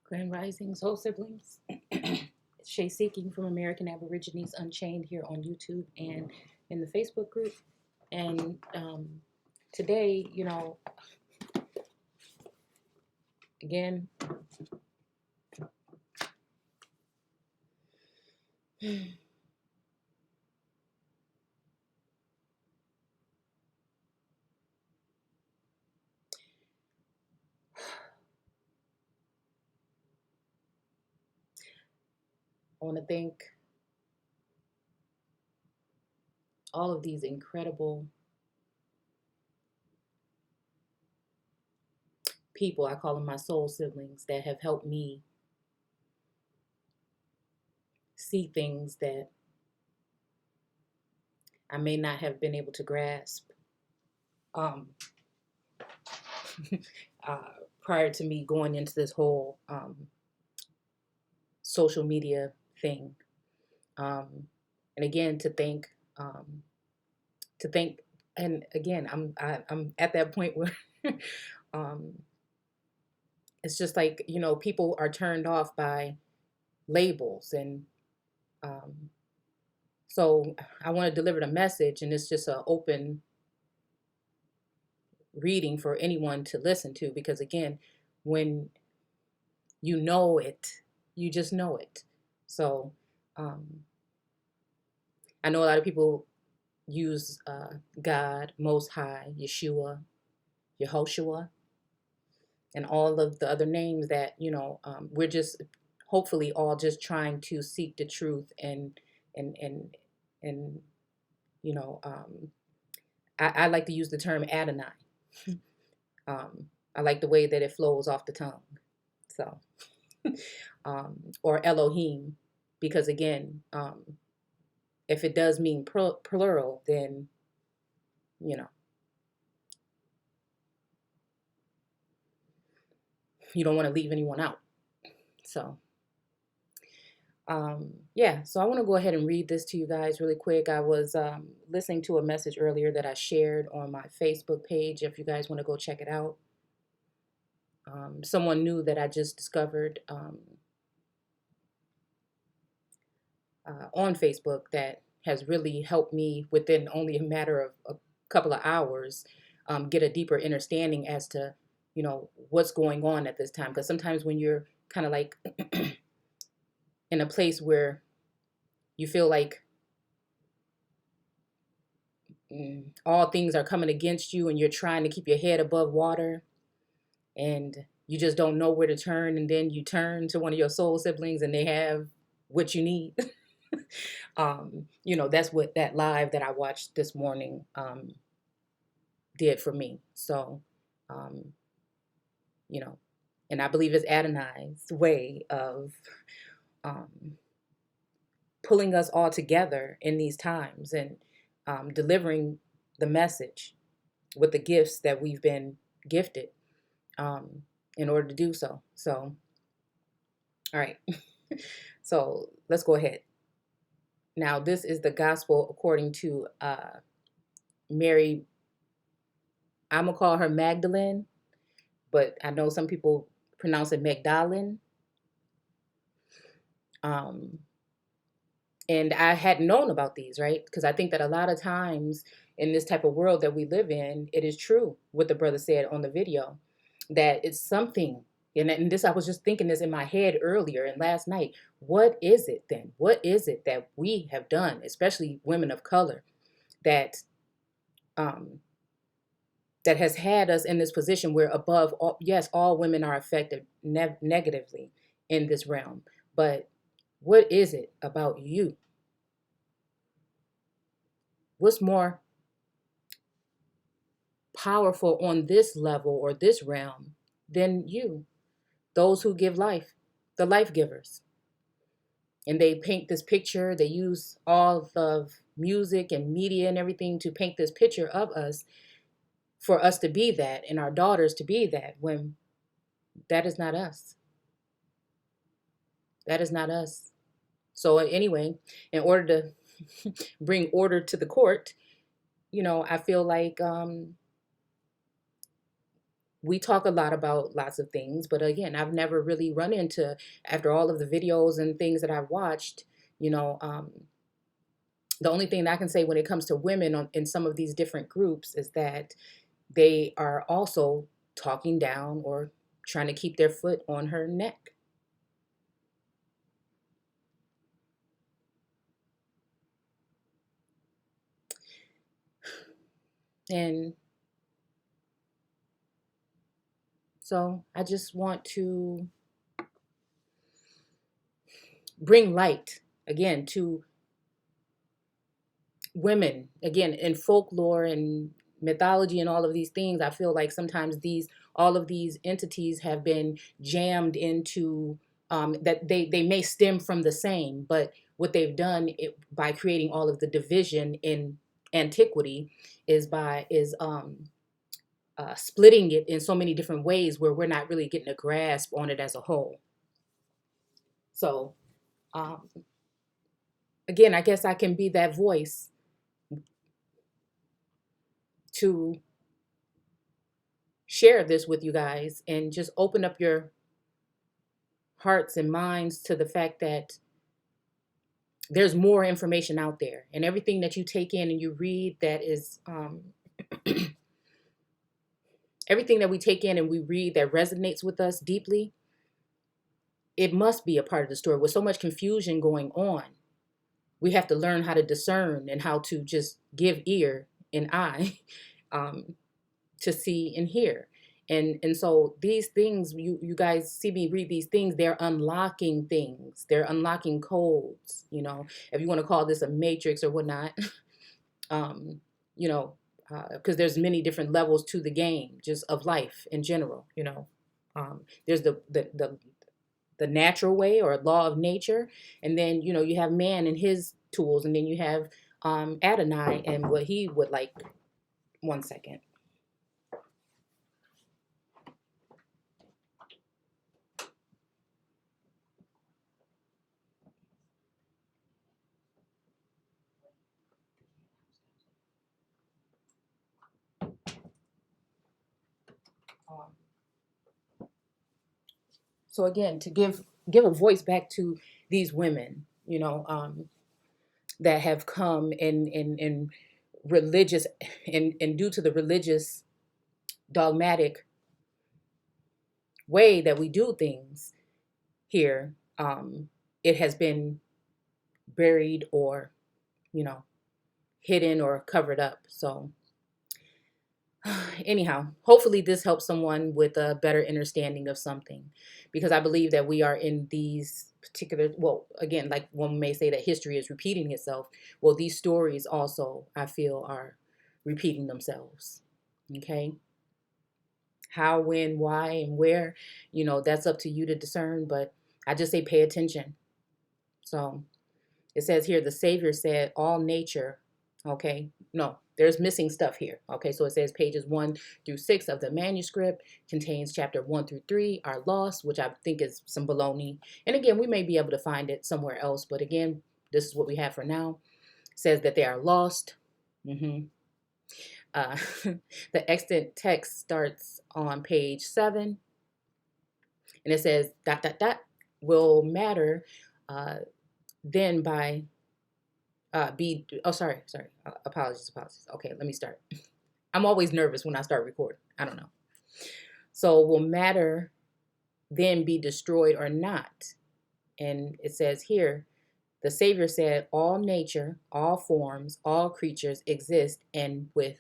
Grand Rising Soul Siblings. Shay Seeking from American Aborigines Unchained here on YouTube and in the Facebook group. And today, again, I want to thank all of these incredible people. I call them my soul siblings that have helped me see things that I may not have been able to grasp um, uh, prior to me going into this whole social media thing. Um, and again, um, to thank, and again, I'm at that point where um, it's just like people are turned off by labels, and um, so I want to deliver the message, and it's just an open reading for anyone to listen to, because again, when you know it, you just know it. So um, I know a lot of people use God, Most High, Yeshua, Yehoshua, and all of the other names that we're just hopefully all just trying to seek the truth and and and you know um, I like to use the term Adonai. I like the way that it flows off the tongue. So or Elohim, because again, if it does mean plural, then you know you don't want to leave anyone out. So yeah, so I want to go ahead and read this to you guys really quick. I was listening to a message earlier that I shared on my Facebook page. If you guys want to go check it out, someone new that I just discovered on Facebook that has really helped me within only a matter of a couple of hours get a deeper understanding as to what's going on at this time. Because sometimes when you're kind of like in a place where you feel like all things are coming against you and you're trying to keep your head above water and you just don't know where to turn, and then you turn to one of your soul siblings and they have what you need. That's what that live that I watched this morning did for me. So um, you know and I believe it's Adonai's way of um, pulling us all together in these times and delivering the message with the gifts that we've been gifted um, in order to do so. So, all right. So let's go ahead. Now, this is the gospel according to Mary. I'm going to call her Magdalene, but I know some people pronounce it Magdalene. Um, and I hadn't known about these, right? Because I think that a lot of times in this type of world that we live in, it is true what the brother said on the video, that it's something. And this, I was just thinking this in my head earlier and last night. What is it then? What is it that we have done, especially women of color, that um, that has had us in this position where above all, yes, all women are affected negatively in this realm, but what is it about you? What's more powerful on this level or this realm than you? Those who give life, the life givers. And they paint this picture, they use all of music and media and everything to paint this picture of us for us to be that and our daughters to be that, when that is not us. That is not us. So anyway, in order to bring order to the court, I feel like we talk a lot about lots of things, but again, I've never really run into, after all of the videos and things that I've watched, you know, the only thing that I can say when it comes to women in some of these different groups is that they are also talking down or trying to keep their foot on her neck. And so I just want to bring light again to women, again, in folklore and mythology and all of these things. I feel like sometimes all of these entities have been jammed into, that they may stem from the same, but what they've done by creating all of the division in antiquity is splitting it in so many different ways where we're not really getting a grasp on it as a whole. So, um, again, I guess I can be that voice to share this with you guys and just open up your hearts and minds to the fact that there's more information out there, and everything that you take in and you read that is everything that we take in and we read that resonates with us deeply, it must be a part of the story. With so much confusion going on, we have to learn how to discern and how to just give ear and eye um, to see and hear. And so these things, you guys see me read these things, they're unlocking things. They're unlocking codes, if you want to call this a matrix or whatnot. um, you know, because there's many different levels to the game, just of life in general. There's the natural way or law of nature, and then you have man and his tools, and then you have Adonai and what he would like. One second. Um, so again, to give a voice back to these women, that have come in religious and due to the religious dogmatic way that we do things here, it has been buried or you know hidden or covered up. So anyhow, hopefully this helps someone with a better understanding of something, because I believe that we are in these particular, well, again, like one may say that history is repeating itself. Well, these stories also, I feel, are repeating themselves. Okay. How, when, why, and where, that's up to you to discern, but I just say pay attention. So it says here, the Savior said, all nature, okay, no, there's missing stuff here. Okay, so it says pages 1 through 6 of the manuscript contains chapter 1 through 3 are lost, which I think is some baloney. And again, we may be able to find it somewhere else, but again, this is what we have for now. It says that they are lost. Uh, the extant text starts on page 7, and it says dot dot dot will matter then by be oh sorry apologies. Okay, let me start. I'm always nervous when I start recording. I don't know. So will matter then be destroyed or not? And it says here, the Savior said, all nature, all forms, all creatures exist and with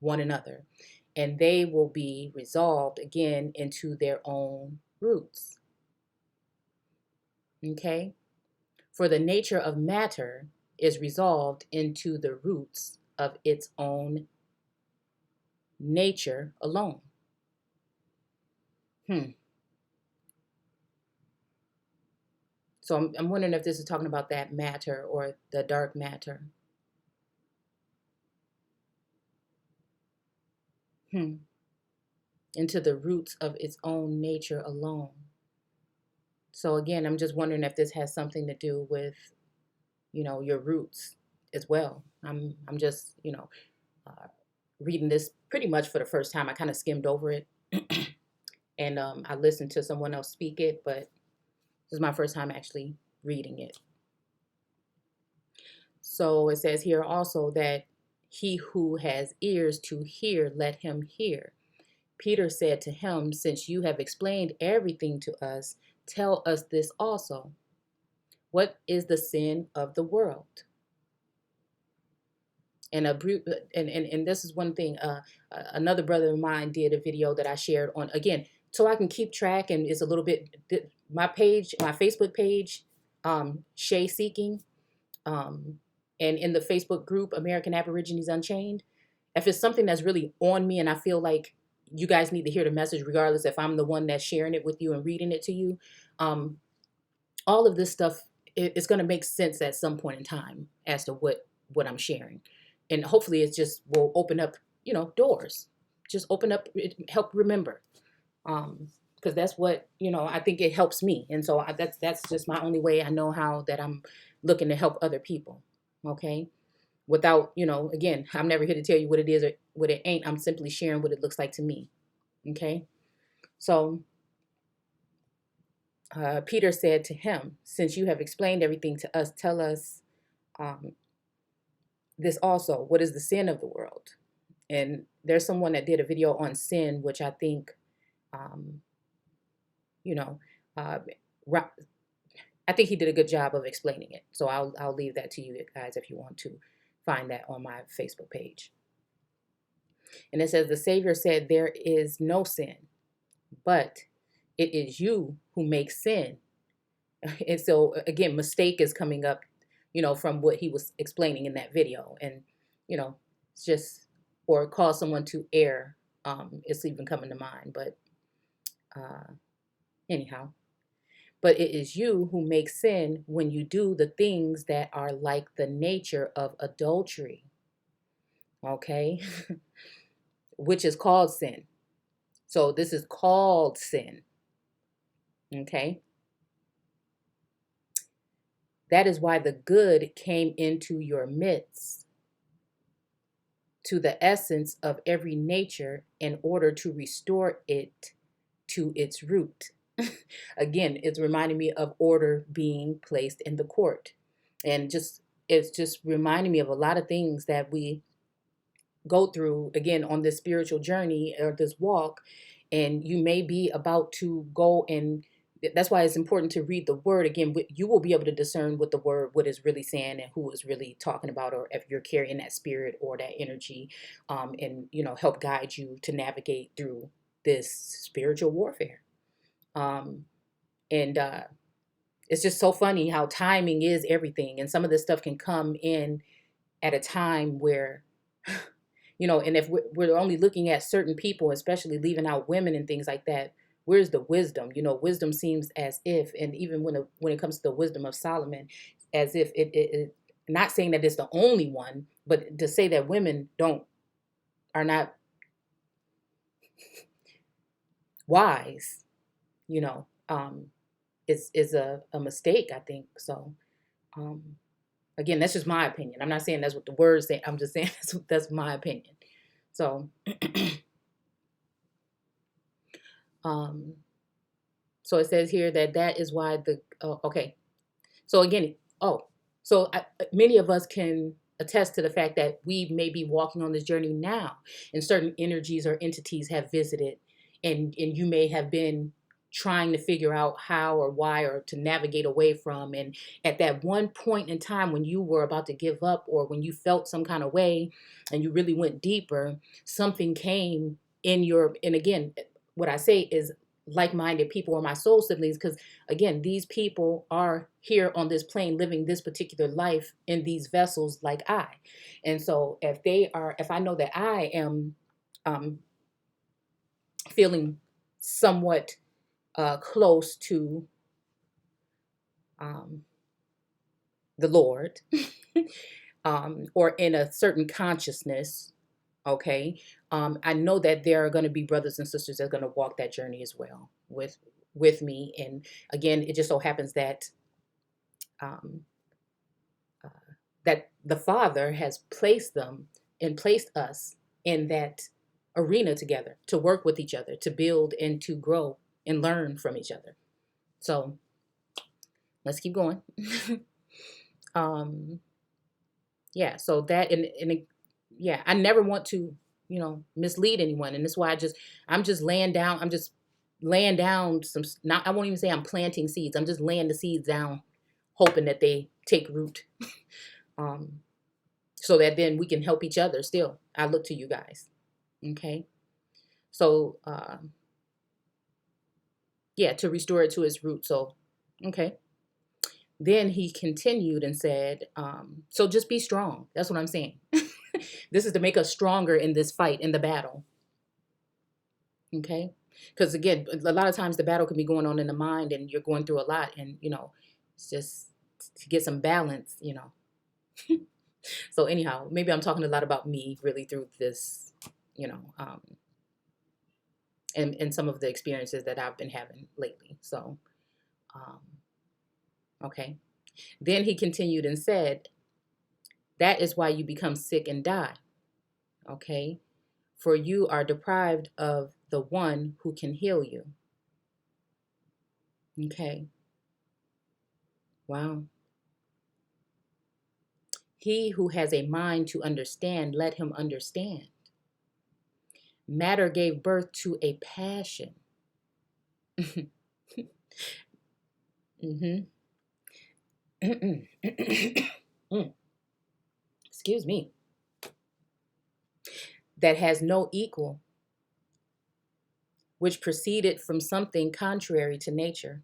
one another, and they will be resolved again into their own roots. Okay? For the nature of matter is resolved into the roots of its own nature alone. So I'm wondering if this is talking about that matter or the dark matter. Into the roots of its own nature alone. So again, I'm just wondering if this has something to do with, your roots as well. I'm just, reading this pretty much for the first time. I kind of skimmed over it. and I listened to someone else speak it, but this is my first time actually reading it. So it says here also that he who has ears to hear, let him hear. Peter said to him, since you have explained everything to us, tell us this also. What is the sin of the world? And this is one thing. Another brother of mine did a video that I shared on, again, so I can keep track, and it's a little bit, my page, my Facebook page, Shay Seeking, and in the Facebook group American Aborigines Unchained. If it's something that's really on me and I feel like you guys need to hear the message, regardless if I'm the one that's sharing it with you and reading it to you, all of this stuff is going to make sense at some point in time as to what I'm sharing, and hopefully it just will open up, doors, just open up, help remember, because that's what, I think it helps me, and so that's just my only way I know how that I'm looking to help other people. Okay, without, again, I'm never here to tell you what it is or what it ain't. I'm simply sharing what it looks like to me. Okay, so Peter said to him, since you have explained everything to us, tell us um, this also. What is the sin of the world? And there's someone that did a video on sin, which I think, um, you know, uh, I think he did a good job of explaining it. So I'll leave that to you guys if you want to find that on my Facebook page. And it says, the Savior said, there is no sin, but it is you who make sin. And so again, mistake is coming up, from what he was explaining in that video. And, it's just, or cause someone to err. It's even coming to mind, but anyhow, but it is you who make sin when you do the things that are like the nature of adultery. Okay. Which is called sin. So this is called sin. Okay. That is why the good came into your midst, to the essence of every nature, in order to restore it to its root. Again, it's reminding me of order being placed in the court. And it's just reminding me of a lot of things that we go through, again, on this spiritual journey or this walk. And you may be about to go, and that's why it's important to read the word. Again, you will be able to discern what the word, what is really saying and who is really talking about, or if you're carrying that spirit or that energy, and help guide you to navigate through this spiritual warfare. And it's just so funny how timing is everything, and some of this stuff can come in at a time where and if we're only looking at certain people, especially leaving out women and things like that, where's the wisdom? Wisdom seems as if, and even when it comes to the wisdom of Solomon, as if it not saying that it's the only one, but to say that women are not wise, is a mistake, I think. So, again, that's just my opinion. I'm not saying that's what the words say. I'm just saying that's my opinion. So, so it says here that is why okay. So again, many of us can attest to the fact that we may be walking on this journey now, and certain energies or entities have visited, and you may have been trying to figure out how or why or to navigate away from. And at that one point in time when you were about to give up, or when you felt some kind of way and you really went deeper, something came and again, what I say is like-minded people, or my soul siblings, because again, these people are here on this plane living this particular life in these vessels like I. And so if I know that I am feeling somewhat close to the Lord, or in a certain consciousness, okay, I know that there are going to be brothers and sisters that are going to walk that journey as well with me. And again, it just so happens that um, uh, that the Father has placed them and placed us in that arena together, to work with each other, to build and to grow and learn from each other. So let's keep going. um, yeah, so that, yeah, I never want to, mislead anyone. And that's why I'm just laying down. I'm just laying down not, I won't even say I'm planting seeds. I'm just laying the seeds down, hoping that they take root. Um, so that then we can help each other still. I look to you guys. Okay. So, yeah, to restore it to its root. So, okay. Then he continued and said, so just be strong. That's what I'm saying. This is to make us stronger in this fight, in the battle. Okay. Because again, a lot of times the battle can be going on in the mind and you're going through a lot. And, it's just to get some balance. So anyhow, maybe I'm talking a lot about me really through this, and some of the experiences that I've been having lately. So, um, okay. Then he continued and said, that is why you become sick and die. Okay. For you are deprived of the one who can heal you. Okay. Wow. He who has a mind to understand, let him understand. Matter gave birth to a passion. Mm-hmm. Excuse me. That has no equal, which proceeded from something contrary to nature.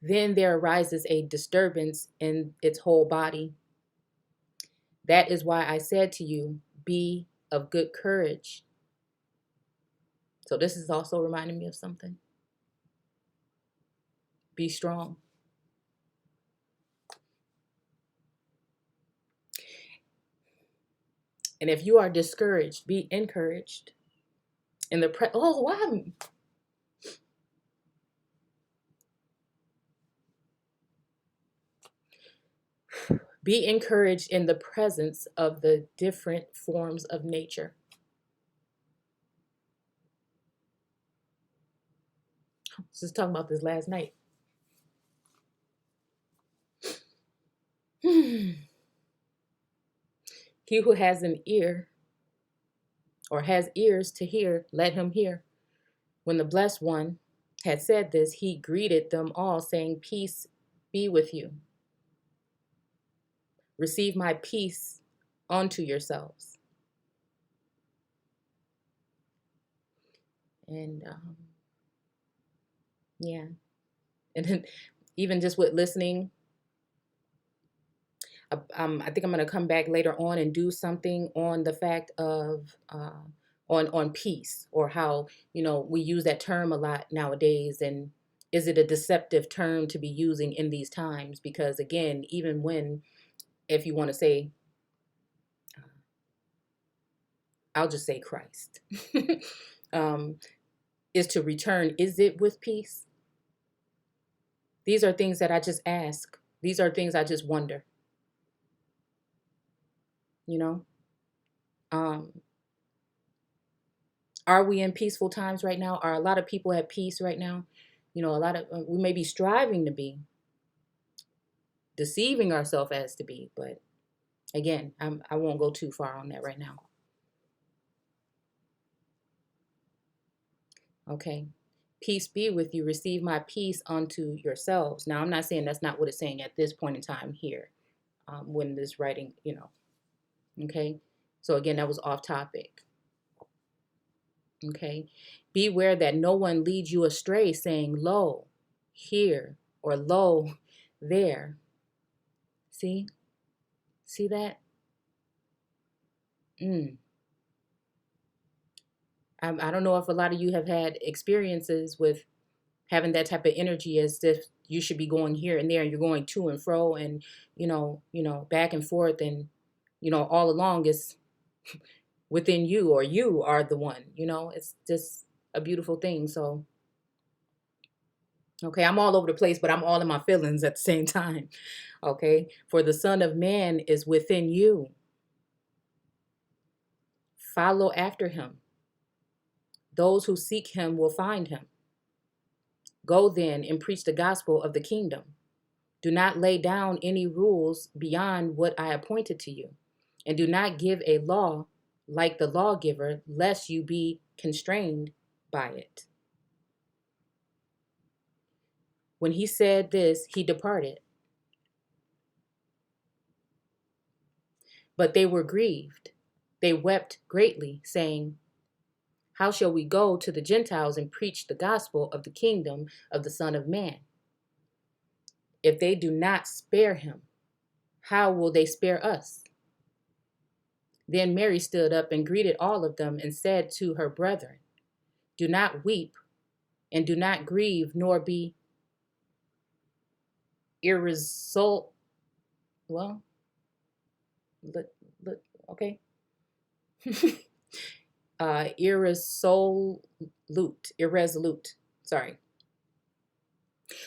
Then there arises a disturbance in its whole body. That is why I said to you, be of good courage. So this is also reminding me of something. Be strong. And if you are discouraged, be encouraged. In the wow. Be encouraged in the presence of the different forms of nature. I was just talking about this last night. He who has an ear or has ears to hear, let him hear. When the blessed one had said this, he greeted them all, saying, peace be with you. Receive my peace onto yourselves. And yeah. And then even just with listening, I think I'm going to come back later on and do something on the fact of on peace, or how we use that term a lot nowadays, and is it a deceptive term to be using in these times? Because again, even when, if you want to say, I'll just say Christ, um, is to return. Is it with peace? These are things that I just ask. These are things I just wonder. You know. Um, Are we in peaceful times right now? Are a lot of people at peace right now? A lot of we may be striving to be, deceiving ourselves as to be, but again, I won't go too far on that right now. Okay. Peace be with you. Receive my peace unto yourselves. Now, I'm not saying that's not what it's saying at this point in time here, when this writing. Okay. So again, that was off topic. Okay. Beware that no one leads you astray, saying, lo, here, or lo, there. See? See that? Mm. I don't know if a lot of you have had experiences with having that type of energy, as if you should be going here and there, and you're going to and fro, and back and forth, and all along is within you, or you are the one. It's just a beautiful thing. So Okay, I'm all over the place, but I'm all in my feelings at the same time. Okay, for the Son of Man is within you. Follow after him. Those who seek him will find him. Go then and preach the gospel of the kingdom. Do not lay down any rules beyond what I appointed to you, and do not give a law like the lawgiver, lest you be constrained by it. When he said this, he departed. But they were grieved. They wept greatly, saying, how shall we go to the Gentiles and preach the gospel of the kingdom of the Son of Man? If they do not spare him, how will they spare us? Then Mary stood up and greeted all of them and said to her brethren, do not weep and do not grieve, nor be irresolute. Well, okay. Irresolute. Sorry.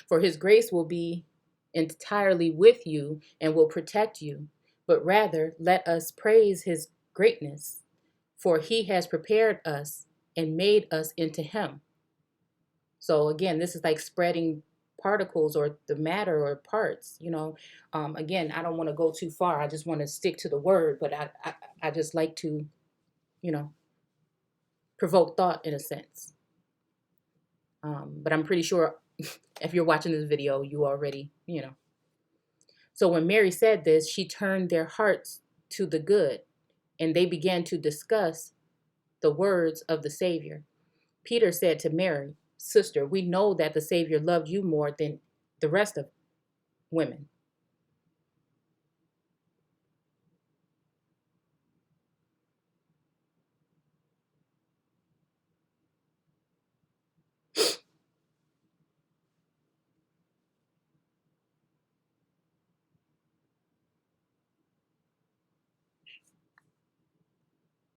For his grace will be entirely with you and will protect you. But rather, let us praise his greatness, for he has prepared us and made us into him. So again, this is like spreading particles or the matter or parts, again, I don't want to go too far. I just want to stick to the word, but I just like to, provoke thought in a sense. But I'm pretty sure if you're watching this video, you already, So when Mary said this, she turned their hearts to the good, and they began to discuss the words of the Savior. Peter said to Mary, sister, we know that the Savior loved you more than the rest of women.